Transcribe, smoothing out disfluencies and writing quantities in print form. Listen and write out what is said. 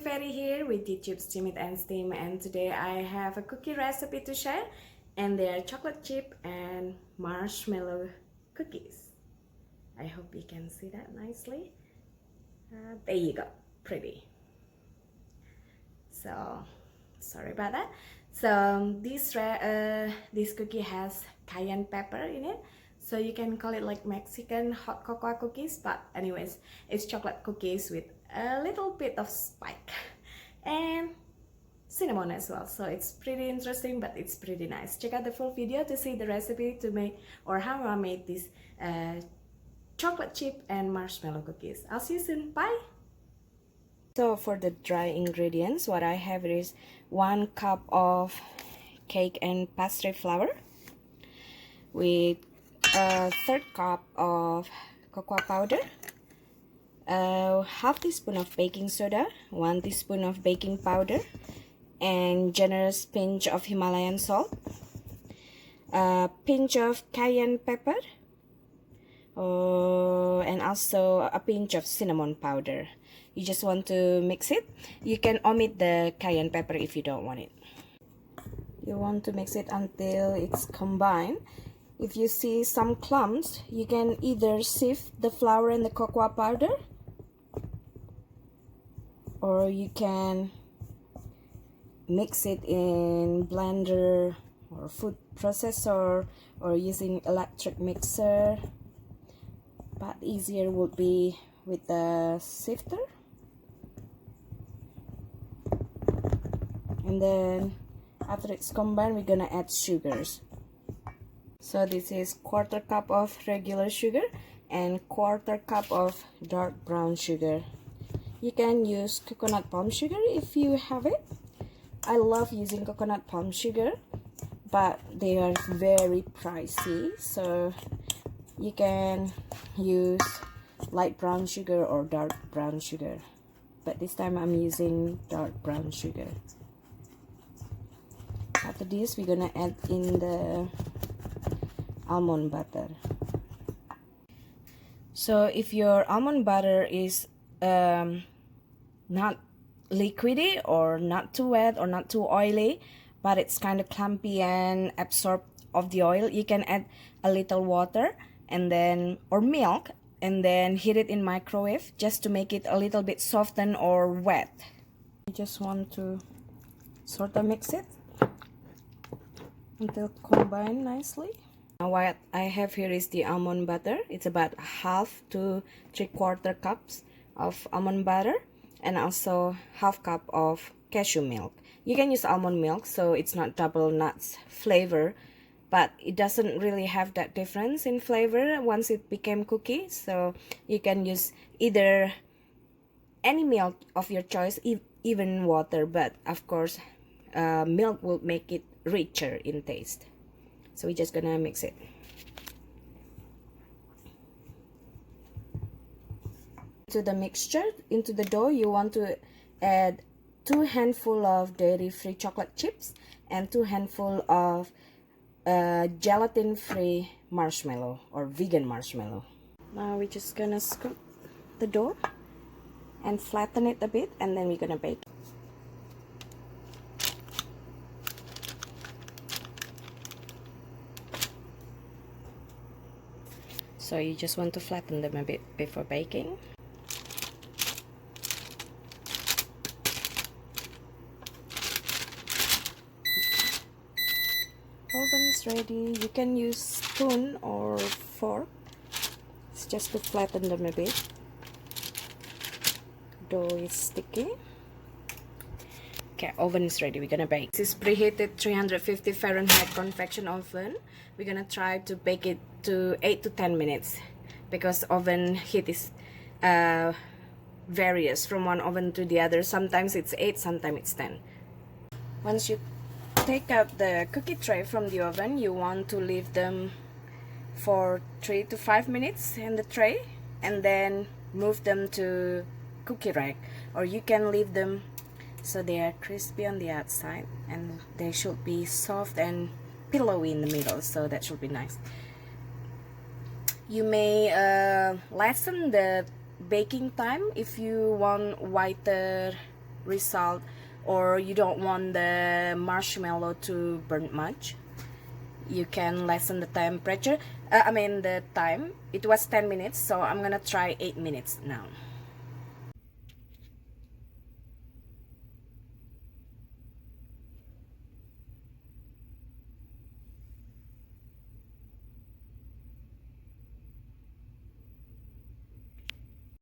Ferry here with YouTube's Steam It and Steam, and today I have a cookie recipe to share, and they are chocolate chip and marshmallow cookies. I hope you can see that nicely. There you go, pretty. So sorry about that. So this cookie has cayenne pepper in it, so you can call it like Mexican hot cocoa cookies, but anyways, it's chocolate cookies with a little bit of spike and cinnamon as well. So it's pretty interesting, but it's pretty nice. Check out the full video to see the recipe to make, or how I made this chocolate chip and marshmallow cookies. I'll see you soon. Bye. So for the dry ingredients, what I have is 1 cup of cake and pastry flour with a 1/3 cup of cocoa powder, a 1/2 teaspoon of baking soda, 1 teaspoon of baking powder, and generous pinch of Himalayan salt, a pinch of cayenne pepper, and also a pinch of cinnamon powder. You just want to mix it. You can omit the cayenne pepper if you don't want it. You want to mix it until it's combined. If you see some clumps, you can either sift the flour and the cocoa powder, or you can mix it in blender or food processor or using electric mixer, but easier would be with the sifter. And then after it's combined, we're gonna add sugars. So this is 1/4 cup of regular sugar and 1/4 cup of dark brown sugar. You can use coconut palm sugar if you have it. I love using coconut palm sugar, but they are very pricey, so you can use light brown sugar or dark brown sugar, but this time I'm using dark brown sugar. After this, we're gonna add in the almond butter. So if your almond butter is not liquidy or not too wet or not too oily, but it's kind of clumpy and absorb of the oil, you can add a little water and then or milk and then heat it in microwave just to make it a little bit softened or wet. You just want to sort of mix it until combined nicely. Now what I have here is the almond butter. It's about 1/2 to 3/4 cups of almond butter, and also 1/2 cup of cashew milk. You can use almond milk, so it's not double nuts flavor, but it doesn't really have that difference in flavor once it became cookie. So you can use either any milk of your choice, even water, but of course milk will make it richer in taste. So we're just gonna mix it. To the mixture, into the dough, you want to add 2 handful of dairy-free chocolate chips and 2 handful of gelatin-free marshmallow or vegan marshmallow. Now we're just gonna scoop the dough and flatten it a bit, and then we're gonna bake. So you just want to flatten them a bit before baking. Oven is ready. You can use spoon or fork. It's just to flatten them a bit. Dough is sticky. Okay, oven is ready. We're gonna bake. This is preheated 350 Fahrenheit convection oven. We're gonna try to bake it to 8 to 10 minutes because oven heat is varies from one oven to the other. Sometimes it's 8, sometimes it's 10. Once you take out the cookie tray from the oven, you want to leave them for 3 to 5 minutes in the tray and then move them to cookie rack, or you can leave them so they are crispy on the outside and they should be soft and pillowy in the middle, so that should be nice. You may lessen the baking time if you want whiter result, or you don't want the marshmallow to burn much, you can lessen the temperature. I mean the time. It was 10 minutes, so I'm gonna try 8 minutes now.